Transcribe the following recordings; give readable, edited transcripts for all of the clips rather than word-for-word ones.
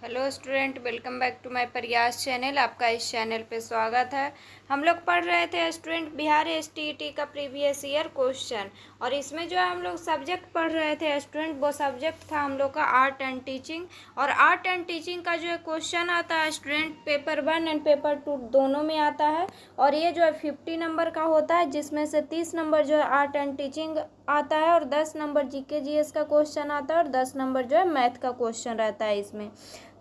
Hello student, welcome back to my Prayas channel. आपका इस channel पे स्वागत है। हम लोग पढ़ रहे थे स्टूडेंट बिहार एसटीईटी का प्रीवियस ईयर क्वेश्चन, और इसमें जो है हम लोग सब्जेक्ट पढ़ रहे थे स्टूडेंट, वो सब्जेक्ट था हम लोग का आर्ट एंड टीचिंग। और आर्ट एंड टीचिंग का जो है क्वेश्चन आता है स्टूडेंट, पेपर 1 एंड पेपर 2 दोनों में आता है। और ये जो है 50 नंबर का होता है, जिसमें से 30 नंबर जो है आर्ट एंड टीचिंग आता है, और 10 नंबर जीके जीएस का क्वेश्चन आता है, और 10 नंबर जो है मैथ का क्वेश्चन रहता है इसमें।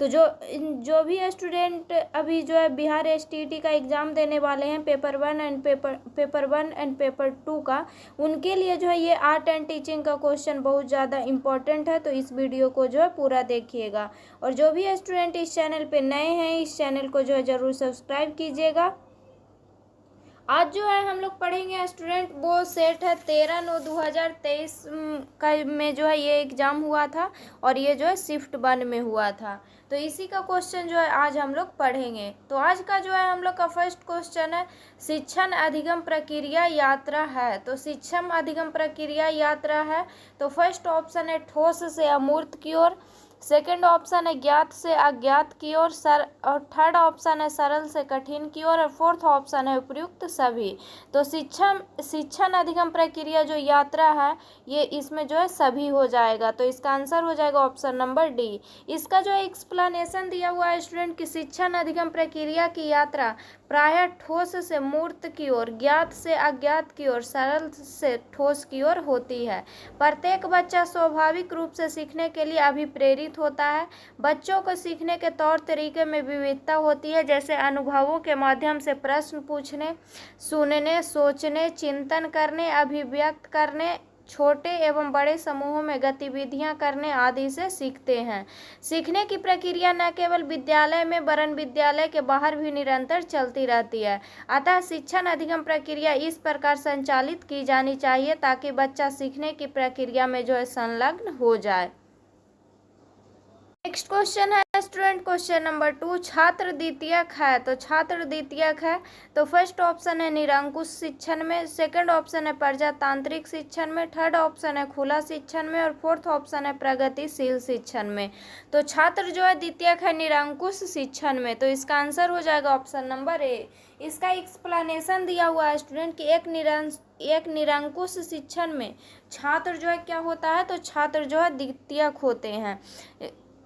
तो जो भी स्टूडेंट अभी जो है बिहार एसटीईटी का एग्ज़ाम देने वाले हैं, पेपर 1 एंड पेपर 2 का, उनके लिए जो है ये आर्ट एंड टीचिंग का क्वेश्चन बहुत ज़्यादा इम्पोर्टेंट है। तो इस वीडियो को जो है पूरा देखिएगा। और जो भी स्टूडेंट इस चैनल पे नए हैं, इस चैनल को जो है ज़रूर सब्सक्राइब कीजिएगा। आज जो है हम लोग पढ़ेंगे स्टूडेंट, वो सेट है 13/9/2023 का में जो है ये एग्ज़ाम हुआ था, और ये जो है शिफ्ट 1 में हुआ था। तो इसी का क्वेश्चन जो है आज हम लोग पढ़ेंगे। तो आज का जो है हम लोग का फर्स्ट क्वेश्चन है, शिक्षण अधिगम प्रक्रिया यात्रा है। तो शिक्षण अधिगम प्रक्रिया यात्रा है, तो फर्स्ट ऑप्शन है ठोस से अमूर्त की ओर, सेकंड ऑप्शन है ज्ञात से अज्ञात की ओर, और थर्ड ऑप्शन है सरल से कठिन की ओर, और फोर्थ ऑप्शन है उपयुक्त सभी। तो शिक्षण अधिगम प्रक्रिया जो यात्रा है, ये इसमें जो है सभी हो जाएगा। तो इसका आंसर हो जाएगा ऑप्शन नंबर डी। इसका जो एक्सप्लेनेशन दिया हुआ है स्टूडेंट कि शिक्षण अधिगम प्रक्रिया की यात्रा प्रायः ठोस से मूर्त की ओर, ज्ञात से अज्ञात की ओर, सरल से ठोस की ओर होती है। प्रत्येक बच्चा स्वाभाविक रूप से सीखने के लिए अभिप्रेरित होता है। बच्चों को सीखने के तौर तरीके में विविधता होती है, जैसे अनुभवों के माध्यम से प्रश्न पूछने, सुनने, सोचने, चिंतन करने, अभिव्यक्त करने, छोटे एवं बड़े समूहों में गतिविधियां करने आदि से सीखते हैं। सीखने की प्रक्रिया न केवल विद्यालय में वरन विद्यालय के बाहर भी निरंतर चलती रहती है। अतः शिक्षण अधिगम प्रक्रिया इस प्रकार संचालित की जानी चाहिए ताकि बच्चा सीखने की प्रक्रिया में जो है संलग्न हो जाए। नेक्स्ट क्वेश्चन है स्टूडेंट, क्वेश्चन नंबर 2, छात्र द्वितीयक है। तो छात्र द्वितीयक है, तो फर्स्ट ऑप्शन है निरंकुश शिक्षण में, सेकंड ऑप्शन है प्रजातांत्रिक शिक्षण में, थर्ड ऑप्शन है खुला शिक्षण में, और फोर्थ ऑप्शन है प्रगतिशील शिक्षण में। तो छात्र जो है द्वितीयक है निरंकुश शिक्षण में। तो इसका आंसर हो जाएगा ऑप्शन नंबर ए। इसका एक्सप्लेनेशन दिया हुआ है स्टूडेंट कि एक निरंकुश शिक्षण में छात्र जो है क्या होता है, तो छात्र जो है द्वितीयक होते हैं।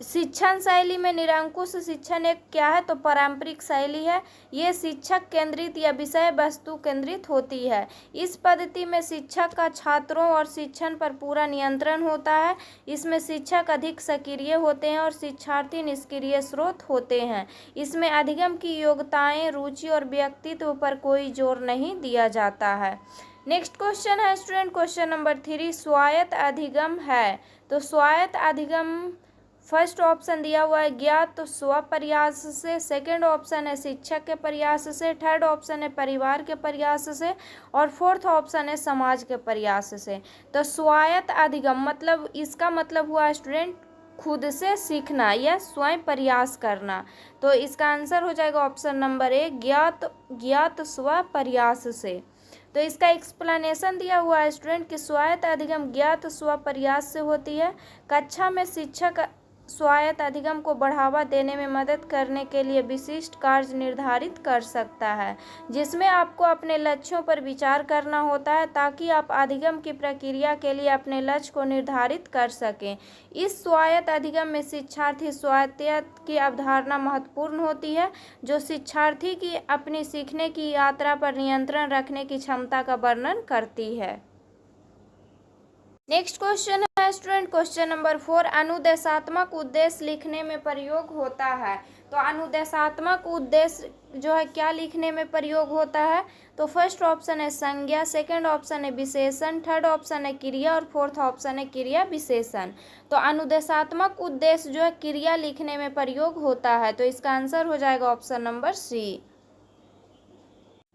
शिक्षण शैली में निरंकुश शिक्षण एक क्या है, तो पारंपरिक शैली है। ये शिक्षक केंद्रित या विषय वस्तु केंद्रित होती है। इस पद्धति में शिक्षक का छात्रों और शिक्षण पर पूरा नियंत्रण होता है। इसमें शिक्षक अधिक सक्रिय होते हैं और शिक्षार्थी निष्क्रिय स्रोत होते हैं। इसमें अधिगम की योग्यताएं, रुचि और व्यक्तित्व पर कोई जोर नहीं दिया जाता है। नेक्स्ट क्वेश्चन है स्टूडेंट, क्वेश्चन नंबर 3, स्वायत्त अधिगम है। तो स्वायत्त अधिगम फर्स्ट ऑप्शन दिया हुआ है ज्ञात तो स्वप्रयास से, सेकंड ऑप्शन है शिक्षक के प्रयास से, थर्ड ऑप्शन है परिवार के प्रयास से, और फोर्थ ऑप्शन है समाज के प्रयास से। तो स्वायत्त अधिगम मतलब इसका मतलब हुआ स्टूडेंट खुद से सीखना या स्वयं प्रयास करना। तो इसका आंसर हो जाएगा ऑप्शन नंबर ए, ज्ञात स्वप्रयास से। तो इसका एक्सप्लेनेशन दिया हुआ है स्टूडेंट कि स्वायत्त अधिगम ज्ञात स्वप्रयास से होती है। कक्षा में शिक्षक स्वायत्त अधिगम को बढ़ावा देने में मदद करने के लिए विशिष्ट कार्य निर्धारित कर सकता है, जिसमें आपको अपने लक्ष्यों पर विचार करना होता है ताकि आप अधिगम की प्रक्रिया के लिए अपने लक्ष्य को निर्धारित कर सकें। इस स्वायत्त अधिगम में शिक्षार्थी स्वायत्त की अवधारणा महत्वपूर्ण होती है, जो शिक्षार्थी की अपनी सीखने की यात्रा पर नियंत्रण रखने की क्षमता का वर्णन करती है। नेक्स्ट क्वेश्चन है स्टूडेंट, क्वेश्चन नंबर 4, अनुदेशात्मक उद्देश्य लिखने में प्रयोग होता है। तो अनुदेशात्मक उद्देश्य जो है क्या लिखने में प्रयोग होता है, तो फर्स्ट ऑप्शन है संज्ञा, सेकंड ऑप्शन है विशेषण, थर्ड ऑप्शन है क्रिया, और फोर्थ ऑप्शन है क्रिया विशेषण। तो अनुदेशात्मक उद्देश्य जो है क्रिया लिखने में प्रयोग होता है। तो इसका आंसर हो जाएगा option number C.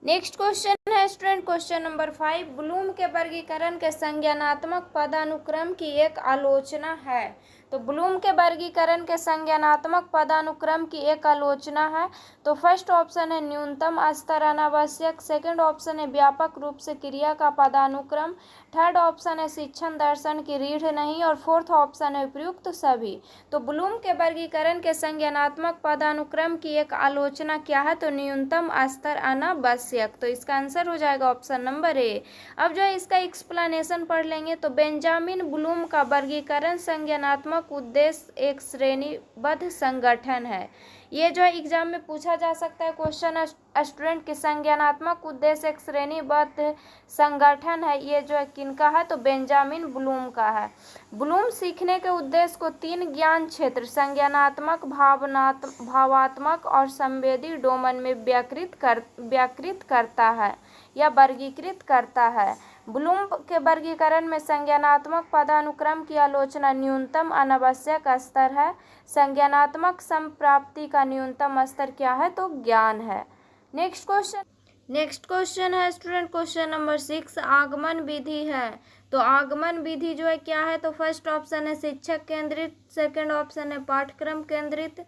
Next question है स्टूडेंट, क्वेश्चन नंबर 5, ब्लूम के वर्गीकरण के संज्ञानात्मक पदानुक्रम की एक आलोचना है। तो ब्लूम के वर्गीकरण के संज्ञानात्मक पदानुक्रम की एक आलोचना है। तो फर्स्ट ऑप्शन है न्यूनतम स्तर अनावश्यक, सेकंड ऑप्शन है व्यापक रूप से क्रिया का पदानुक्रम, थर्ड ऑप्शन है शिक्षण दर्शन की रीढ़ नहीं, और फोर्थ ऑप्शन है उपयुक्त सभी। तो ब्लूम के वर्गीकरण के संज्ञानात्मक पदानुक्रम की एक आलोचना क्या है? तो न्यूनतम स्तर अनावश्यक। तो इसका आंसर हो जाएगा ऑप्शन नंबर ए। अब जो है इसका एक्सप्लेनेशन पढ़ लेंगे। तो बेंजामिन ब्लूम का वर्गीकरण संज्ञानात्मक उद्देश्य एक श्रेणीबद्ध संगठन है। ये जो है एग्जाम में पूछा जा सकता है क्वेश्चन स्टूडेंट की संज्ञानात्मक उद्देश्य एक श्रेणीबद्ध संगठन है, ये जो है किनका है? तो बेंजामिन ब्लूम का है। ब्लूम सीखने के उद्देश्य को 3 ज्ञान क्षेत्र संज्ञानात्मक, भावात्मक और संवेदी डोमेन में व्याकृत करता है या वर्गीकृत करता है। ब्लूम के वर्गीकरण में संज्ञानात्मक पदानुक्रम की आलोचना न्यूनतम अनावश्यक स्तर है। संज्ञानात्मक संप्राप्ति का न्यूनतम स्तर क्या है? तो ज्ञान है। नेक्स्ट क्वेश्चन है स्टूडेंट क्वेश्चन नंबर 6, आगमन विधि है। तो आगमन विधि जो है क्या है? तो फर्स्ट ऑप्शन है शिक्षक केंद्रित, सेकंड ऑप्शन है पाठ्यक्रम केंद्रित,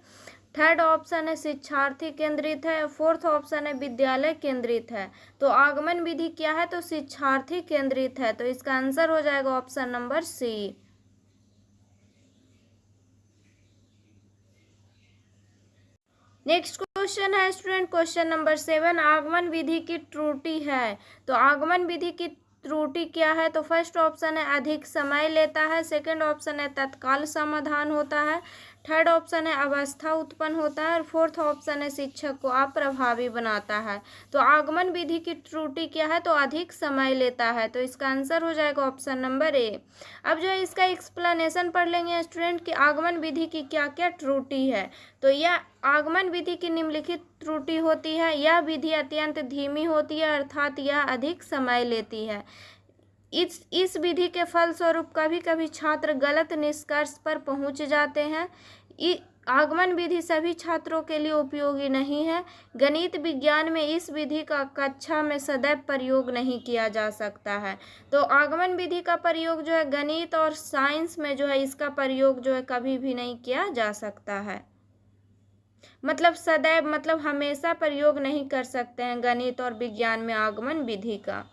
थर्ड ऑप्शन है शिक्षार्थी केंद्रित है, फोर्थ ऑप्शन है विद्यालय केंद्रित है। तो आगमन विधि क्या है? तो शिक्षार्थी केंद्रित है। तो इसका आंसर हो जाएगा option number C. Next question है स्टूडेंट क्वेश्चन नंबर 7, आगमन विधि की त्रुटि है। तो आगमन विधि की त्रुटि क्या है? तो फर्स्ट ऑप्शन है अधिक समय लेता है, सेकंड ऑप्शन है तत्काल समाधान होता है, थर्ड ऑप्शन है अवस्था उत्पन्न होता है, और फोर्थ ऑप्शन है शिक्षक को अप्रभावी बनाता है। तो आगमन विधि की त्रुटि क्या है? तो अधिक समय लेता है। तो इसका आंसर हो जाएगा ऑप्शन नंबर ए। अब जो है इसका एक्सप्लेनेशन पढ़ लेंगे स्टूडेंट कि आगमन विधि की क्या क्या त्रुटि है। तो यह आगमन विधि की निम्नलिखित त्रुटि होती है। यह विधि अत्यंत धीमी होती है, अर्थात यह अधिक समय लेती है। इस विधि के फलस्वरूप कभी कभी छात्र गलत निष्कर्ष पर पहुंच जाते हैं। आगमन विधि सभी छात्रों के लिए उपयोगी नहीं है। गणित विज्ञान में इस विधि का कक्षा में सदैव प्रयोग नहीं किया जा सकता है। तो आगमन विधि का प्रयोग जो है गणित और साइंस में जो है इसका प्रयोग जो है कभी भी नहीं किया जा सकता है। मतलब सदैव मतलब हमेशा प्रयोग नहीं कर सकते हैं गणित और विज्ञान में आगमन विधि का।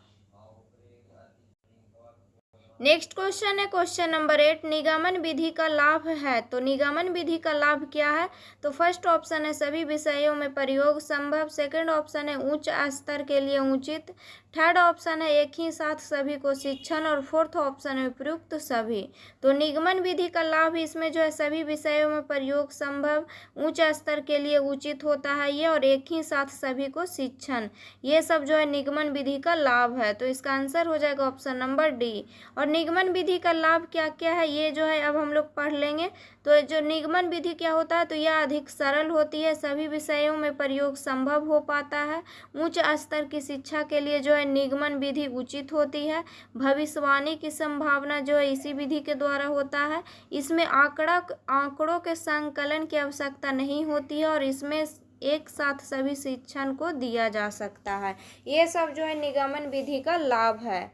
नेक्स्ट क्वेश्चन है क्वेश्चन नंबर 8, निगमन विधि का लाभ है। तो निगमन विधि का लाभ क्या है? तो फर्स्ट ऑप्शन है सभी विषयों में प्रयोग संभव, सेकंड ऑप्शन है उच्च स्तर के लिए उचित, थर्ड ऑप्शन है एक ही साथ सभी को शिक्षण, और फोर्थ ऑप्शन है उपयुक्त सभी। तो निगमन विधि का लाभ इसमें जो है सभी विषयों में प्रयोग संभव, उच्च स्तर के लिए उचित होता है ये, और एक ही साथ सभी को शिक्षण, ये सब जो है निगमन विधि का लाभ है। तो इसका आंसर हो जाएगा ऑप्शन नंबर डी। और निगमन विधि का लाभ क्या क्या है ये जो है अब हम लोग पढ़ लेंगे। तो जो निगमन विधि क्या होता है? तो यह अधिक सरल होती है, सभी विषयों में प्रयोग संभव हो पाता है, उच्च स्तर की शिक्षा के लिए जो है निगमन विधि उचित होती है, भविष्यवाणी की संभावना जो है इसी विधि के द्वारा होता है, इसमें आंकड़ों के संकलन की आवश्यकता नहीं होती है, और इसमें एक साथ सभी शिक्षण को दिया जा सकता है। ये सब जो है निगमन विधि का लाभ है।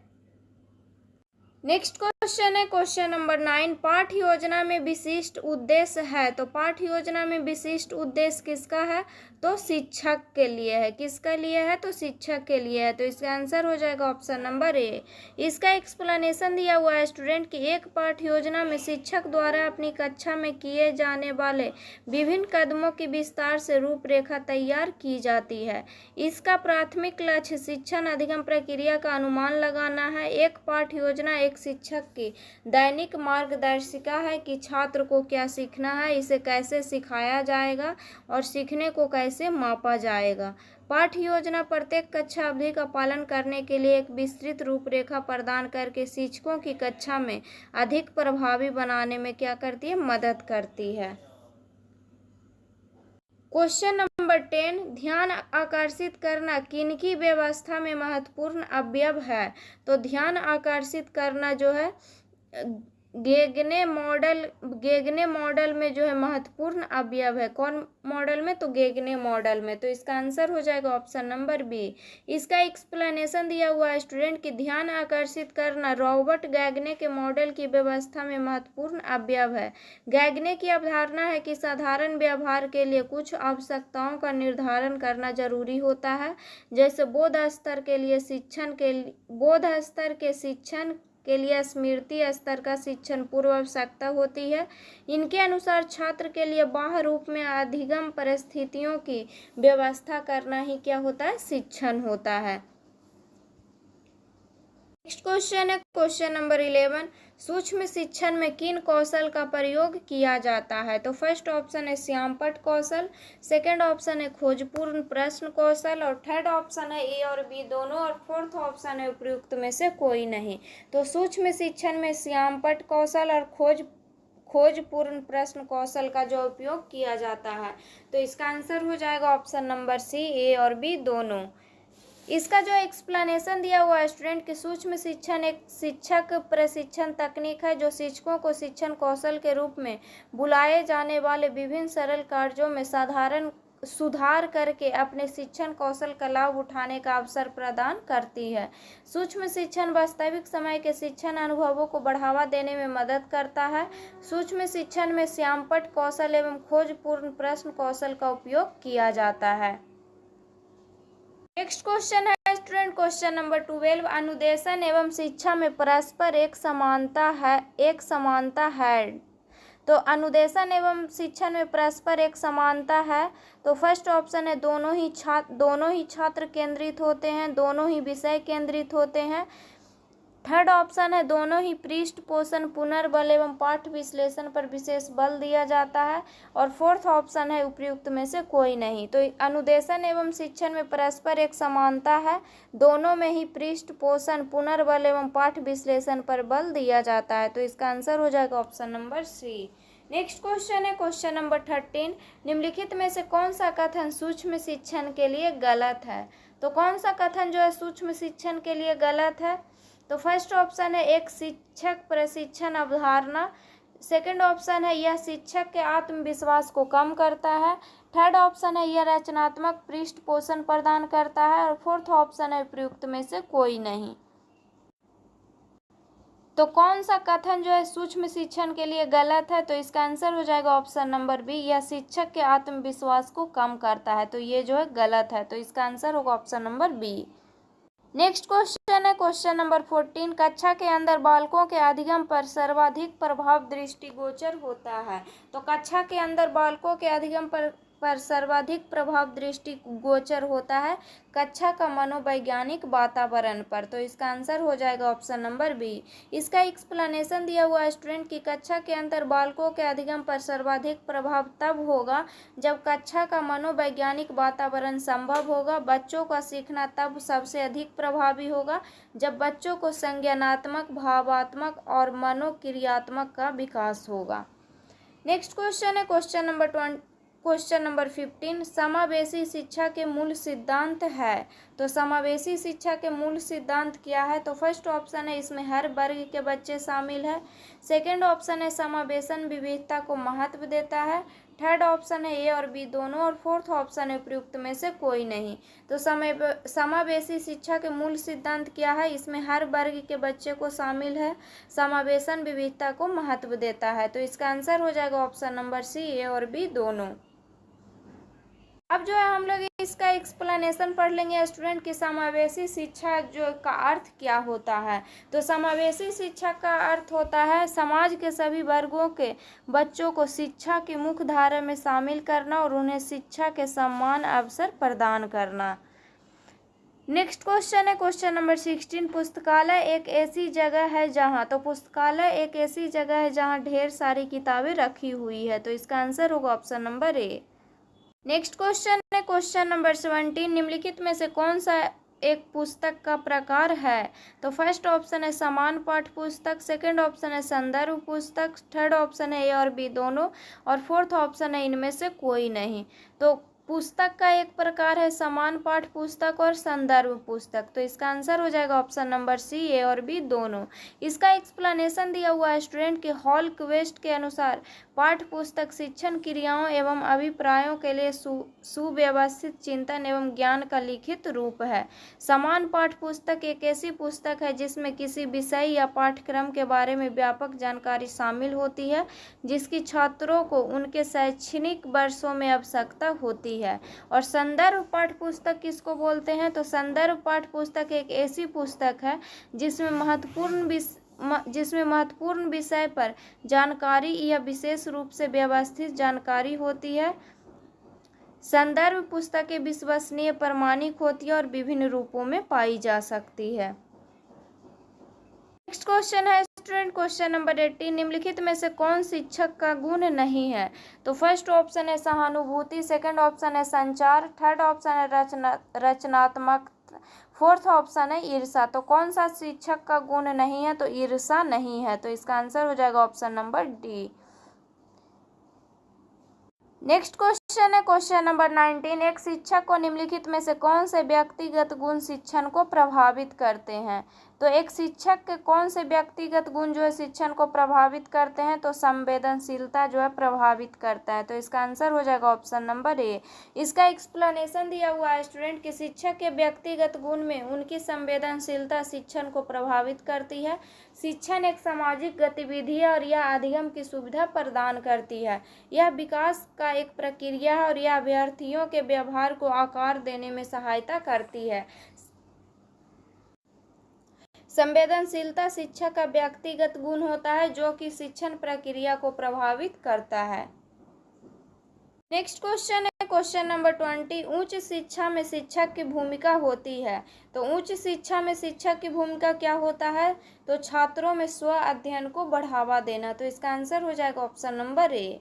नेक्स्ट क्वेश्चन है क्वेश्चन नंबर 9, पाठ्य योजना में विशिष्ट उद्देश्य है। तो पाठ्य योजना में विशिष्ट उद्देश्य किसका है? तो शिक्षक के लिए है। किसके लिए है? तो शिक्षक के लिए है। तो इसका आंसर हो जाएगा ऑप्शन नंबर ए। इसका एक्सप्लेनेशन दिया हुआ है स्टूडेंट की एक पाठ्य योजना में शिक्षक द्वारा अपनी कक्षा में किए जाने वाले विभिन्न कदमों की विस्तार से रूपरेखा तैयार की जाती है। इसका प्राथमिक लक्ष्य शिक्षण अधिगम प्रक्रिया का अनुमान लगाना है। एक पाठ्य योजना एक शिक्षक की दैनिक मार्गदर्शिका है कि छात्र को क्या सीखना है, इसे कैसे सिखाया जाएगा और सीखने को कैसे मापा जाएगा। पाठ्य योजना प्रत्येक कक्षा अवधि का पालन करने के लिए एक विस्तृत रूपरेखा प्रदान करके शिक्षकों की कक्षा में अधिक प्रभावी बनाने में क्या करती है? मदद करती है। क्वेश्चन नंबर 10, ध्यान आकर्षित करना किनकी व्यवस्था में महत्वपूर्ण अवयव है। तो ध्यान आकर्षित करना जो है गेगने मॉडल में जो है महत्वपूर्ण अवयव है। कौन मॉडल में? तो गेगने मॉडल में। तो इसका आंसर हो जाएगा ऑप्शन नंबर बी। इसका एक्सप्लेनेशन दिया हुआ है स्टूडेंट की ध्यान आकर्षित करना रॉबर्ट गैगने के मॉडल की व्यवस्था में महत्वपूर्ण अवयव है। गैगने की अवधारणा है कि साधारण व्यवहार के लिए कुछ आवश्यकताओं का निर्धारण करना जरूरी होता है, जैसे बोध स्तर के शिक्षण के लिए स्मृति स्तर का शिक्षण पूर्व आवश्यकता होती है। इनके अनुसार छात्र के लिए बाह्य रूप में अधिगम परिस्थितियों की व्यवस्था करना ही क्या होता है? शिक्षण होता है। नेक्स्ट क्वेश्चन है क्वेश्चन नंबर 11। सूक्ष्म शिक्षण में किन कौशल का प्रयोग किया जाता है? तो फर्स्ट ऑप्शन है श्यामपट्ट कौशल, सेकंड ऑप्शन है खोजपूर्ण प्रश्न कौशल, और थर्ड ऑप्शन है ए और बी दोनों, और फोर्थ ऑप्शन है उपयुक्त में से कोई नहीं। तो सूक्ष्म शिक्षण में श्यामपट्ट कौशल और खोजपूर्ण प्रश्न कौशल का जो उपयोग किया जाता है। तो इसका आंसर हो जाएगा ऑप्शन नंबर सी, ए और बी दोनों। इसका जो एक्सप्लेनेशन दिया हुआ है स्टूडेंट की सूक्ष्म शिक्षण एक शिक्षक प्रशिक्षण तकनीक है जो शिक्षकों को शिक्षण कौशल के रूप में बुलाए जाने वाले विभिन्न सरल कार्यों में साधारण सुधार करके अपने शिक्षण कौशल का लाभ उठाने का अवसर प्रदान करती है। सूक्ष्म शिक्षण वास्तविक समय के शिक्षण अनुभवों को बढ़ावा देने में मदद करता है। सूक्ष्म शिक्षण में श्यामपट्ट कौशल एवं खोजपूर्ण प्रश्न कौशल का उपयोग किया जाता है। नेक्स्ट क्वेश्चन है स्टूडेंट क्वेश्चन नंबर 12। अनुदेशन एवं शिक्षा में परस्पर एक समानता है। तो अनुदेशन एवं शिक्षण में परस्पर एक समानता है। तो फर्स्ट ऑप्शन है दोनों ही छात्र केंद्रित होते हैं, दोनों ही विषय केंद्रित होते हैं। थर्ड ऑप्शन है दोनों ही पृष्ठ पोषण पुनर्बल एवं पाठ विश्लेषण पर विशेष बल दिया जाता है, और फोर्थ ऑप्शन है उपयुक्त में से कोई नहीं। तो अनुदेशन एवं शिक्षण में परस्पर एक समानता है, दोनों में ही पृष्ठ पोषण पुनर्बल एवं पाठ विश्लेषण पर बल दिया जाता है। तो इसका आंसर हो जाएगा option number C. Next question है क्वेश्चन नंबर 13। निम्नलिखित में से कौन सा कथन सूक्ष्म शिक्षण के लिए गलत है? तो कौन सा कथन जो है सूक्ष्म शिक्षण के लिए गलत है? तो फर्स्ट ऑप्शन है एक शिक्षक प्रशिक्षण अवधारणा, सेकंड ऑप्शन है यह शिक्षक के आत्मविश्वास को कम करता है, थर्ड ऑप्शन है यह रचनात्मक पृष्ठ पोषण प्रदान करता है, और फोर्थ ऑप्शन है प्रयुक्त में से कोई नहीं। तो कौन सा कथन जो है सूक्ष्म शिक्षण के लिए गलत है? तो इसका आंसर हो जाएगा ऑप्शन नंबर बी, यह शिक्षक के आत्मविश्वास को कम करता है। तो ये जो है गलत है। तो इसका आंसर होगा option number B. Next question है क्वेश्चन नंबर 14। कक्षा के अंदर बालकों के अधिगम पर सर्वाधिक प्रभाव दृष्टिगोचर होता है। तो कक्षा के अंदर बालकों के अधिगम पर सर्वाधिक प्रभाव दृष्टिगोचर होता है कक्षा का मनोवैज्ञानिक वातावरण पर। तो इसका आंसर हो जाएगा ऑप्शन नंबर बी। इसका एक्सप्लेनेशन दिया हुआ है स्टूडेंट की कक्षा के अंदर बालकों के अधिगम पर सर्वाधिक प्रभाव तब होगा जब कक्षा का मनोवैज्ञानिक वातावरण संभव होगा। बच्चों का सीखना तब सबसे अधिक प्रभावी होगा जब बच्चों को संज्ञानात्मक, भावात्मक और मनोक्रियात्मक का विकास होगा। नेक्स्ट क्वेश्चन है क्वेश्चन नंबर 15। समावेशी शिक्षा के मूल सिद्धांत है। तो समावेशी शिक्षा के मूल सिद्धांत क्या है? तो फर्स्ट ऑप्शन है इसमें हर वर्ग के बच्चे शामिल है, सेकंड ऑप्शन है समावेशन विविधता को महत्व देता है, थर्ड ऑप्शन है ए और बी दोनों, और फोर्थ ऑप्शन है प्रयुक्त में से कोई नहीं। तो समावेशी शिक्षा के मूल सिद्धांत क्या है? इसमें हर वर्ग के बच्चे को शामिल है, समावेशन विविधता को महत्व देता है। तो इसका आंसर हो जाएगा ऑप्शन नंबर सी, ए और बी दोनों। अब जो है हम लोग इसका एक्सप्लेनेशन पढ़ लेंगे स्टूडेंट की समावेशी शिक्षा जो का अर्थ क्या होता है। तो समावेशी शिक्षा का अर्थ होता है समाज के सभी वर्गों के बच्चों को शिक्षा की मुख्य धारा में शामिल करना और उन्हें शिक्षा के समान अवसर प्रदान करना। नेक्स्ट क्वेश्चन है क्वेश्चन नंबर 16। पुस्तकालय एक ऐसी जगह है जहाँ, तो पुस्तकालय एक ऐसी जगह है जहाँ ढेर सारी किताबें रखी हुई है। तो इसका आंसर होगा option number A. Next question है क्वेश्चन नंबर 17। निम्नलिखित में से कौन सा एक पुस्तक का प्रकार है? तो फर्स्ट ऑप्शन है समान पाठ पुस्तक, सेकंड ऑप्शन है संदर्भ पुस्तक, थर्ड ऑप्शन है ए और बी दोनों, और फोर्थ ऑप्शन है इनमें से कोई नहीं। तो पुस्तक का एक प्रकार है समान पाठ पुस्तक और संदर्भ पुस्तक। तो इसका आंसर हो जाएगा ऑप्शन नंबर सी, ए और बी दोनों। इसका एक्सप्लेनेशन दिया हुआ है स्टूडेंट के हॉल क्वेस्ट के अनुसार पाठ पुस्तक शिक्षण क्रियाओं एवं अभिप्रायों के लिए सुव्यवस्थित चिंतन एवं ज्ञान का लिखित रूप है। समान पाठ पुस्तक एक ऐसी पुस्तक है जिसमें किसी विषय या पाठ्यक्रम के बारे में व्यापक जानकारी शामिल होती है जिसकी छात्रों को उनके शैक्षणिक वर्षों में आवश्यकता होती है। और संदर्भ पाठ पुस्तक किसको बोलते हैं? तो संदर्भ पाठ पुस्तक एक ऐसी पुस्तक है जिसमें महत्वपूर्ण विषय पर जानकारी या विशेष रूप से व्यवस्थित जानकारी होती है। संदर्भ पुस्तकें विश्वसनीय प्रामाणिक होती है और विभिन्न रूपों में पाई जा सकती है। नेक्स्ट क्वेश्चन है स्टूडेंट क्वेश्चन नंबर 18, निम्नलिखित में से कौन शिक्षक का गुण नहीं है? तो फर्स्ट ऑप्शन है सहानुभूति, सेकंड ऑप्शन है संचार, थर्ड ऑप्शन है रचनात्मक, फोर्थ ऑप्शन है ईर्ष्या। तो कौन सा शिक्षक का गुण नहीं है? तो ईर्ष्या नहीं है। तो इसका आंसर हो जाएगा option number D. Next question है क्वेश्चन नंबर 19, एक शिक्षक को निम्नलिखित में से कौन से व्यक्तिगत गुण शिक्षण को प्रभावित करते हैं? तो एक शिक्षक के कौन से व्यक्तिगत गुण जो है शिक्षण को प्रभावित करते हैं? तो संवेदनशीलता जो है प्रभावित करता है। तो इसका आंसर हो जाएगा ऑप्शन नंबर ए। इसका एक्सप्लेनेशन दिया हुआ है स्टूडेंट कि शिक्षक के व्यक्तिगत गुण में उनकी संवेदनशीलता शिक्षण को प्रभावित करती है। शिक्षण एक सामाजिक गतिविधि है और यह अधिगम की सुविधा प्रदान करती है। यह विकास का एक प्रक्रिया है और यह अभ्यर्थियों के व्यवहार को आकार देने में सहायता करती है। संवेदनशीलता शिक्षक का व्यक्तिगत गुण होता है जो कि शिक्षण प्रक्रिया को प्रभावित करता है। नेक्स्ट क्वेश्चन है क्वेश्चन नंबर 20, उच्च शिक्षा में शिक्षक की भूमिका होती है। तो उच्च शिक्षा में शिक्षक की भूमिका क्या होता है? तो छात्रों में स्व अध्ययन को बढ़ावा देना। तो इसका आंसर हो जाएगा option number A.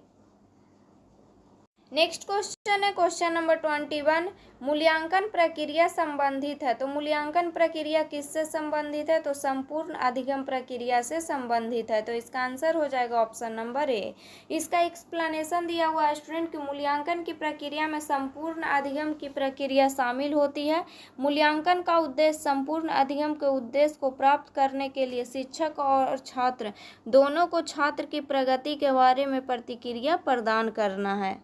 Next question है क्वेश्चन नंबर 21, मूल्यांकन प्रक्रिया संबंधित है। तो मूल्यांकन प्रक्रिया किससे संबंधित है? तो संपूर्ण अधिगम प्रक्रिया से संबंधित है। तो इसका आंसर हो जाएगा ऑप्शन नंबर ए। इसका एक्सप्लेनेशन दिया हुआ है स्टूडेंट कि मूल्यांकन की प्रक्रिया में संपूर्ण अधिगम की प्रक्रिया शामिल होती है। मूल्यांकन का उद्देश्य संपूर्ण अधिगम के उद्देश्य को प्राप्त करने के लिए शिक्षक और छात्र दोनों को छात्र की प्रगति के बारे में प्रतिक्रिया प्रदान करना है।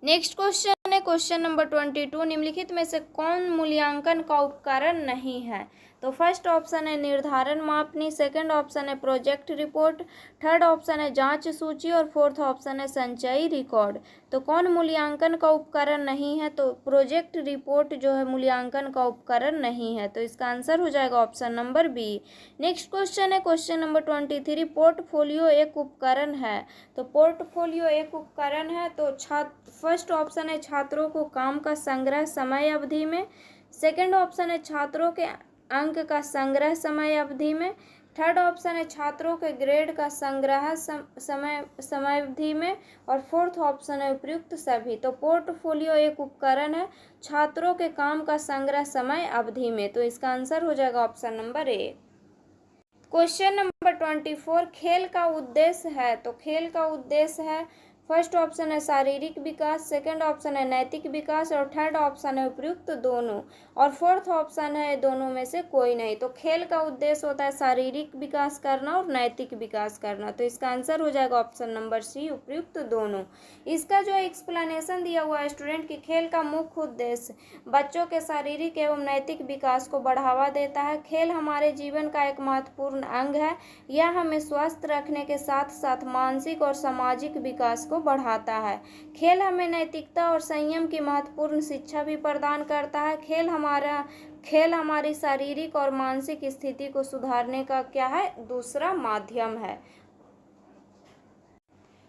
नेक्स्ट क्वेश्चन है क्वेश्चन नंबर 22, निम्नलिखित में से कौन मूल्यांकन का उपकरण नहीं है? तो फर्स्ट ऑप्शन है निर्धारण मापनी, सेकंड ऑप्शन है प्रोजेक्ट रिपोर्ट, थर्ड ऑप्शन है जांच सूची और फोर्थ ऑप्शन है संचयी रिकॉर्ड। तो कौन मूल्यांकन का उपकरण नहीं है? तो प्रोजेक्ट रिपोर्ट जो है मूल्यांकन का उपकरण नहीं है। तो इसका आंसर हो जाएगा option number B. Next question है क्वेश्चन नंबर 23, पोर्टफोलियो एक उपकरण है। तो पोर्टफोलियो एक उपकरण है तो फर्स्ट ऑप्शन है छात्रों को काम का संग्रह समय अवधि में, सेकंड ऑप्शन है छात्रों के अंक का संग्रह समय अवधि में, थर्ड ऑप्शन है छात्रों के ग्रेड का संग्रह समय अवधि में और फोर्थ ऑप्शन है उपयुक्त सभी। तो पोर्टफोलियो एक उपकरण है छात्रों के काम का संग्रह समय अवधि में। तो इसका आंसर हो जाएगा option number A. Question number 24, खेल का उद्देश्य है। तो खेल का उद्देश्य है फर्स्ट ऑप्शन है शारीरिक विकास, सेकंड ऑप्शन है नैतिक विकास और थर्ड ऑप्शन है उपयुक्त दोनों और फोर्थ ऑप्शन है दोनों में से कोई नहीं। तो खेल का उद्देश्य होता है शारीरिक विकास करना और नैतिक विकास करना। तो इसका आंसर हो जाएगा ऑप्शन नंबर सी, उपयुक्त दोनों। इसका जो एक्सप्लेनेशन दिया हुआ है स्टूडेंट की खेल का मुख्य उद्देश्य बच्चों के शारीरिक एवं नैतिक विकास को बढ़ावा देता है। खेल हमारे जीवन का एक महत्वपूर्ण अंग है। यह हमें स्वस्थ रखने के साथ साथ मानसिक और सामाजिक विकास को बढ़ाता है। खेल हमें नैतिकता और संयम की महत्वपूर्ण शिक्षा भी प्रदान करता है। खेल हमारी शारीरिक और मानसिक स्थिति को सुधारने का क्या है? दूसरा माध्यम है।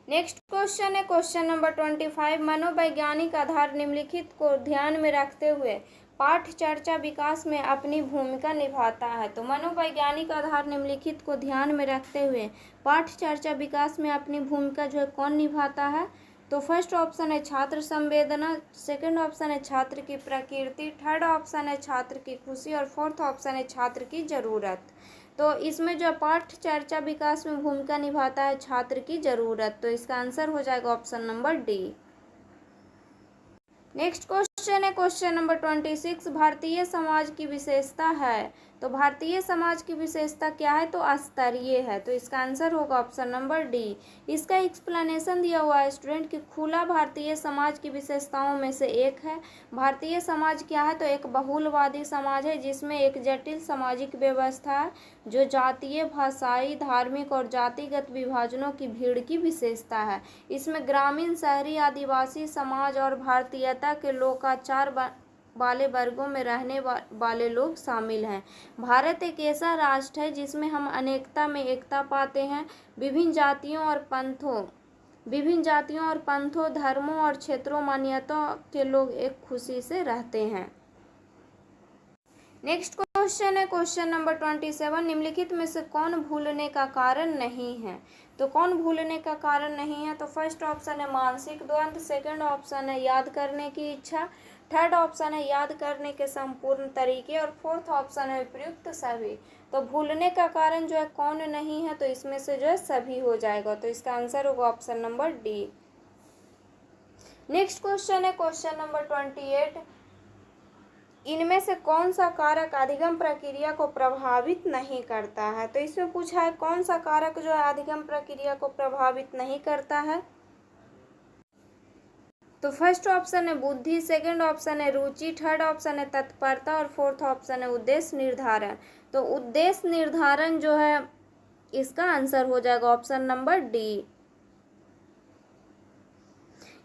नेक्स्ट क्वेश्चन है क्वेश्चन नंबर 25, मनोवैज्ञानिक आधार निम्नलिखित को ध्यान में रखते हुए पाठ चर्चा विकास में अपनी भूमिका निभाता है। तो मनोवैज्ञानिक आधार निम्नलिखित को ध्यान में रखते हुए पाठ चर्चा विकास में अपनी भूमिका जो है कौन निभाता है? तो फर्स्ट ऑप्शन है छात्र संवेदना, सेकंड ऑप्शन है छात्र की प्रकृति, थर्ड ऑप्शन है छात्र की खुशी और फोर्थ ऑप्शन है छात्र की ज़रूरत। तो इसमें जो पाठ चर्चा विकास में भूमिका निभाता है छात्र की ज़रूरत। तो इसका आंसर हो जाएगा option number D. Next question है क्वेश्चन नंबर 26, भारतीय समाज की विशेषता है। तो भारतीय समाज की विशेषता क्या है? तो स्तरीय है। तो इसका आंसर होगा ऑप्शन नंबर डी। इसका एक्सप्लेनेशन दिया हुआ है स्टूडेंट कि खुला भारतीय समाज की विशेषताओं में से एक है। भारतीय समाज क्या है? तो एक बहुलवादी समाज है जिसमें एक जटिल सामाजिक व्यवस्था है जो जातीय, भाषाई, धार्मिक और जातिगत विभाजनों की भीड़ की विशेषता है। इसमें ग्रामीण, शहरी, आदिवासी समाज और भारतीयता के लोकाचार वाले वर्गों में रहने वाले लोग शामिल हैं। भारत एक ऐसा राष्ट्र है जिसमें हम अनेकता में एकता पाते हैं। विभिन्न जातियों और पंथों, धर्मों और क्षेत्रों मान्यताओं के लोग एक खुशी से रहते हैं। नेक्स्ट क्वेश्चन है क्वेश्चन नंबर 27, निम्नलिखित में से कौन भूलने का कारण नहीं है? तो कौन भूलने का कारण नहीं है? तो फर्स्ट ऑप्शन है मानसिक द्वंद्व, सेकंड ऑप्शन है याद करने की इच्छा, थर्ड ऑप्शन है याद करने के संपूर्ण तरीके और फोर्थ ऑप्शन है उपयुक्त सभी। तो भूलने का कारण जो है कौन नहीं है? तो इसमें से जो है सभी हो जाएगा। तो इसका आंसर होगा option number D. Next question है क्वेश्चन नंबर 28, इनमें से कौन सा कारक अधिगम प्रक्रिया को प्रभावित नहीं करता है? तो इसमें पूछा है कौन सा कारक जो है अधिगम प्रक्रिया को प्रभावित नहीं करता है। तो फर्स्ट ऑप्शन है बुद्धि, सेकंड ऑप्शन है रुचि, थर्ड ऑप्शन है तत्परता और फोर्थ ऑप्शन है उद्देश्य निर्धारण। तो उद्देश्य निर्धारण जो है इसका आंसर हो जाएगा ऑप्शन नंबर डी।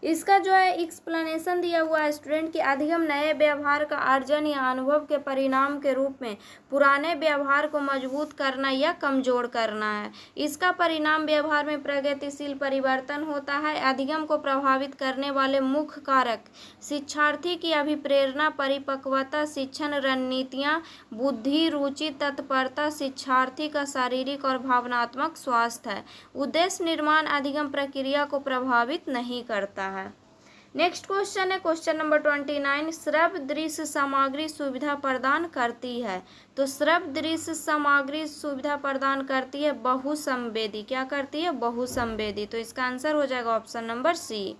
इसका जो है एक्सप्लेनेशन दिया हुआ है स्टूडेंट कि अधिगम नए व्यवहार का अर्जन या अनुभव के परिणाम के रूप में पुराने व्यवहार को मजबूत करना या कमजोर करना है। इसका परिणाम व्यवहार में प्रगतिशील परिवर्तन होता है। अधिगम को प्रभावित करने वाले मुख्य कारक शिक्षार्थी की अभिप्रेरणा, परिपक्वता, शिक्षण रणनीतियाँ, बुद्धि, रुचि, तत्परता, शिक्षार्थी का शारीरिक और भावनात्मक स्वास्थ्य है। उद्देश्य निर्माण अधिगम प्रक्रिया को प्रभावित नहीं करता है। नेक्स्ट क्वेश्चन है क्वेश्चन नंबर 29, श्रव्य दृश्य सामग्री सुविधा प्रदान करती है। तो श्रव्य दृश्य सामग्री सुविधा प्रदान करती है बहुसंवेदी। क्या करती है? बहुसंवेदी। तो इसका आंसर हो जाएगा ऑप्शन नंबर सी।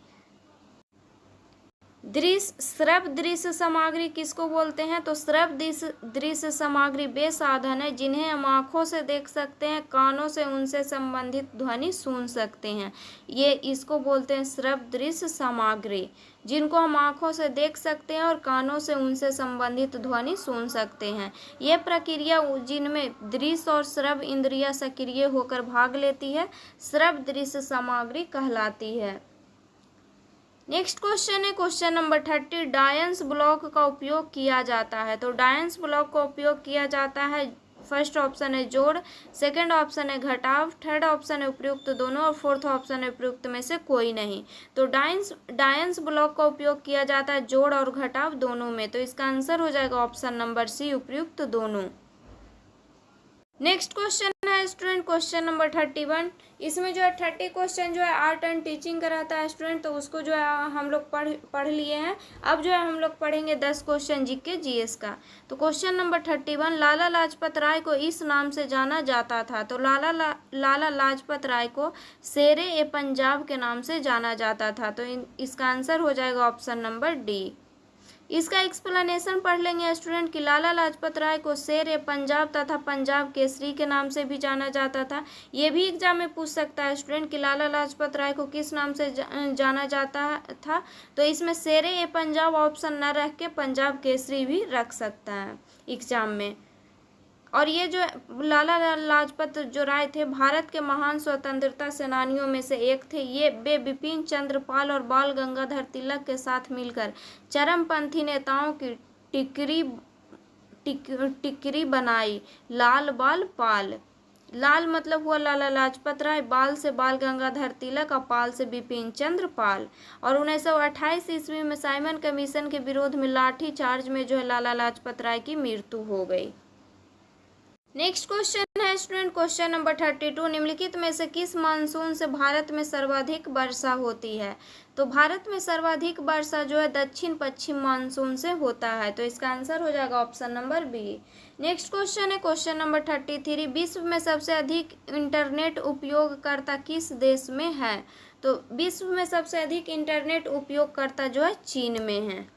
श्रव्य दृश्य सामग्री किसको बोलते हैं? तो श्रव्य दृश्य सामग्री वे साधन है जिन्हें हम आँखों से देख सकते हैं, कानों से उनसे संबंधित ध्वनि सुन सकते हैं। ये इसको बोलते हैं श्रव्य दृश्य सामग्री, जिनको हम आँखों से देख सकते हैं और कानों से उनसे संबंधित ध्वनि सुन सकते हैं। ये प्रक्रिया जिनमें दृश्य और श्रव्य इंद्रियां सक्रिय होकर भाग लेती है श्रव्य दृश्य सामग्री कहलाती है। नेक्स्ट क्वेश्चन है क्वेश्चन नंबर 30, डायंस ब्लॉक का उपयोग किया जाता है। तो डायंस ब्लॉक का उपयोग किया जाता है, फर्स्ट ऑप्शन है जोड़, सेकंड ऑप्शन है घटाव, थर्ड ऑप्शन है उपयुक्त दोनों और फोर्थ ऑप्शन है उपयुक्त में से कोई नहीं। तो डायंस ब्लॉक का उपयोग किया जाता है जोड़ और घटाव दोनों में। तो इसका आंसर हो जाएगा ऑप्शन नंबर सी, उपयुक्त दोनों। नेक्स्ट क्वेश्चन है स्टूडेंट क्वेश्चन नंबर 31। इसमें जो है 30 क्वेश्चन जो है आर्ट एंड टीचिंग का रहता है स्टूडेंट, तो उसको जो है हम लोग पढ़ लिए हैं। अब जो है हम लोग पढ़ेंगे 10 क्वेश्चन जीके जीएस का। तो क्वेश्चन नंबर 31, लाला लाजपत राय को इस नाम से जाना जाता था। तो लाला लाजपत राय को शेरे ए पंजाब के नाम से जाना जाता था। तो इसका आंसर हो जाएगा ऑप्शन नंबर डी। इसका एक्सप्लेनेशन पढ़ लेंगे स्टूडेंट कि लाला लाजपत राय को शेर ए पंजाब तथा पंजाब केसरी के नाम से भी जाना जाता था। ये भी एग्जाम में पूछ सकता है स्टूडेंट कि लाला लाजपत राय को किस नाम से जाना जाता था। तो इसमें शेर ए पंजाब ऑप्शन न रख के पंजाब केसरी भी रख सकता है एग्जाम में। और ये जो लाला लाजपत जो राय थे भारत के महान स्वतंत्रता सेनानियों में से एक थे। ये वे बिपिन चंद्र पाल और बाल गंगाधर तिलक के साथ मिलकर चरमपंथी नेताओं की टिकरी बनाई। लाल बाल पाल, लाल मतलब हुआ लाला लाजपत राय, बाल से बाल गंगाधर तिलक और पाल से बिपिन चंद्र पाल। और 1928 ईस्वी में साइमन कमीशन के विरोध में लाठी चार्ज में जो है लाला लाजपत राय की मृत्यु हो गई। नेक्स्ट क्वेश्चन है स्टूडेंट क्वेश्चन नंबर 32, निम्नलिखित में से किस मानसून से भारत में सर्वाधिक वर्षा होती है। तो भारत में सर्वाधिक वर्षा जो है दक्षिण पश्चिम मानसून से होता है। तो इसका आंसर हो जाएगा option number B. Next question है क्वेश्चन नंबर 33, विश्व में सबसे अधिक इंटरनेट उपयोगकर्ता किस देश में है। तो विश्व में सबसे अधिक इंटरनेट उपयोगकर्ता जो है चीन में है।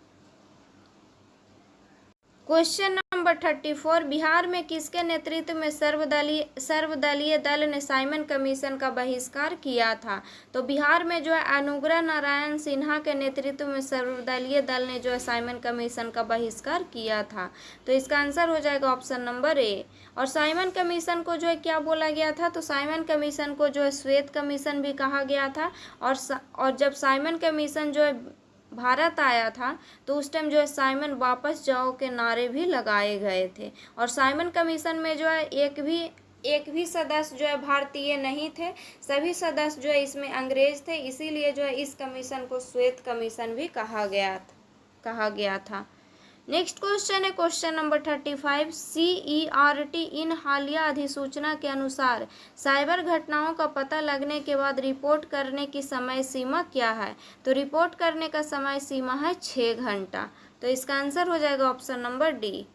क्वेश्चन नंबर 34, बिहार में किसके नेतृत्व में सर्वदलीय दल ने साइमन कमीशन का बहिष्कार किया था? तो बिहार में जो है अनुग्रह नारायण सिन्हा के नेतृत्व में सर्वदलीय दल ने जो है साइमन कमीशन का बहिष्कार किया था। तो इसका आंसर हो जाएगा ऑप्शन नंबर ए। और साइमन कमीशन को जो है क्या बोला गया था? तो साइमन कमीशन को जो है श्वेत कमीशन भी कहा गया था। और जब साइमन कमीशन जो है भारत आया था तो उस टाइम जो है साइमन वापस जाओ के नारे भी लगाए गए थे। और साइमन कमीशन में जो है एक भी सदस्य जो है भारतीय नहीं थे, सभी सदस्य जो है इसमें अंग्रेज थे, इसीलिए जो है इस कमीशन को श्वेत कमीशन भी कहा गया था। नेक्स्ट क्वेश्चन है क्वेश्चन नंबर 35, CERT इन हालिया अधिसूचना के अनुसार साइबर घटनाओं का पता लगने के बाद रिपोर्ट करने की समय सीमा क्या है? तो रिपोर्ट करने का समय सीमा है 6 घंटा। तो इसका आंसर हो जाएगा option number D.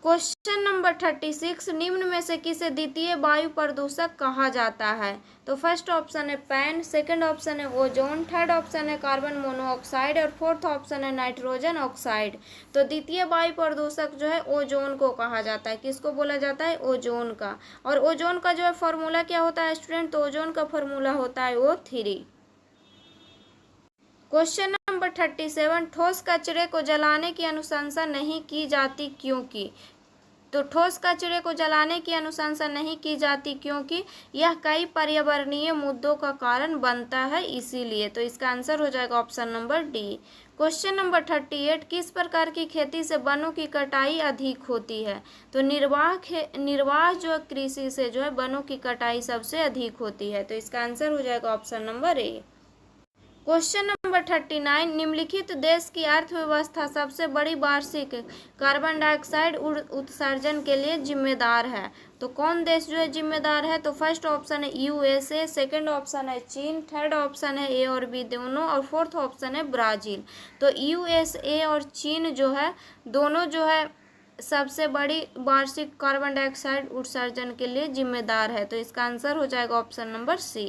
Question number 36, निम्न में से किसे द्वितीय वायु प्रदूषक कहा जाता है? तो फर्स्ट ऑप्शन है पैन, सेकंड ऑप्शन है ओजोन, थर्ड ऑप्शन है कार्बन मोनोऑक्साइड और फोर्थ ऑप्शन है नाइट्रोजन ऑक्साइड। तो द्वितीय वायु प्रदूषक जो है ओजोन को कहा जाता है। किसको बोला जाता है? ओजोन का। और ओजोन का जो है फॉर्मूला क्या होता है स्टूडेंट? तो ओजोन का फॉर्मूला होता है O3। क्वेश्चन नंबर 37, ठोस कचरे को जलाने की अनुशंसा नहीं की जाती क्योंकि? तो ठोस कचरे को जलाने की अनुशंसा नहीं की जाती क्योंकि यह कई पर्यावरणीय मुद्दों का कारण बनता है, इसीलिए। तो इसका आंसर हो जाएगा option number D. Question number 38, किस प्रकार की खेती से वनों की कटाई अधिक होती है? तो निर्वाह जो कृषि से जो है वनों की कटाई सबसे अधिक होती है। तो इसका आंसर हो जाएगा option number A. Question number 39, निम्नलिखित देश की अर्थव्यवस्था सबसे बड़ी वार्षिक कार्बन डाइऑक्साइड उत्सर्जन के लिए जिम्मेदार है? तो कौन देश जो है जिम्मेदार है? तो फर्स्ट ऑप्शन है USA, सेकंड ऑप्शन है चीन, थर्ड ऑप्शन है ए और बी दोनों और फोर्थ ऑप्शन है ब्राज़ील। तो USA और चीन जो है दोनों जो है सबसे बड़ी वार्षिक कार्बन डाइऑक्साइड उत्सर्जन के लिए जिम्मेदार है। तो इसका आंसर हो जाएगा option number C.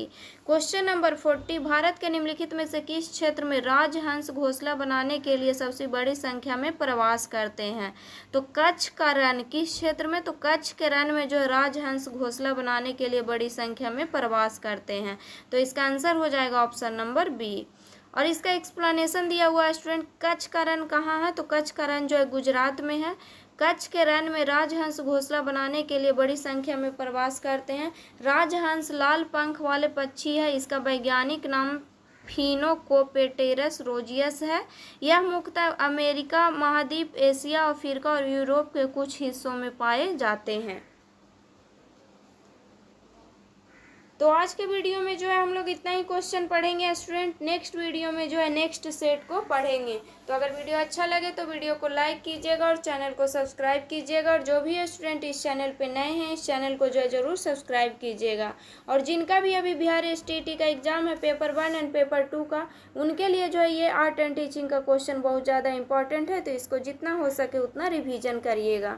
Question number 40, Bharat के निम्नलिखित में से किस क्षेत्र में राजहंस घोंसला बनाने के लिए सबसे बड़ी संख्या में प्रवास करते हैं? तो कच्छ का रण किस क्षेत्र में? तो कच्छ के रण में जो राजहंस घोंसला बनाने के लिए बड़ी संख्या में प्रवास करते हैं। तो इसका आंसर हो जाएगा ऑप्शन नंबर बी। और इसका एक्सप्लेनेशन दिया हुआ है स्टूडेंट, कच्छ का रण कहाँ है? तो कच्छ का रण जो है गुजरात में है। कच्छ के रण में राजहंस घोंसला बनाने के लिए बड़ी संख्या में प्रवास करते हैं। राजहंस लाल पंख वाले पक्षी है। इसका वैज्ञानिक नाम फिनोकोप्टेरस रोजियस है। यह मुख्यतः अमेरिका महाद्वीप, एशिया, अफ्रीका और यूरोप के कुछ हिस्सों में पाए जाते हैं। तो आज के वीडियो में जो है हम लोग इतना ही क्वेश्चन पढ़ेंगे स्टूडेंट। नेक्स्ट वीडियो में जो है नेक्स्ट सेट को पढ़ेंगे। तो अगर वीडियो अच्छा लगे तो वीडियो को लाइक कीजिएगा और चैनल को सब्सक्राइब कीजिएगा। और जो भी स्टूडेंट इस चैनल पे नए हैं इस चैनल को जो है ज़रूर सब्सक्राइब कीजिएगा। और जिनका भी अभी बिहार STT का एग्ज़ाम है पेपर 1 एंड पेपर 2 का, उनके लिए जो है ये आर्ट एंड टीचिंग का क्वेश्चन बहुत ज़्यादा इंपॉर्टेंट है। तो इसको जितना हो सके उतना रिविज़न करिएगा।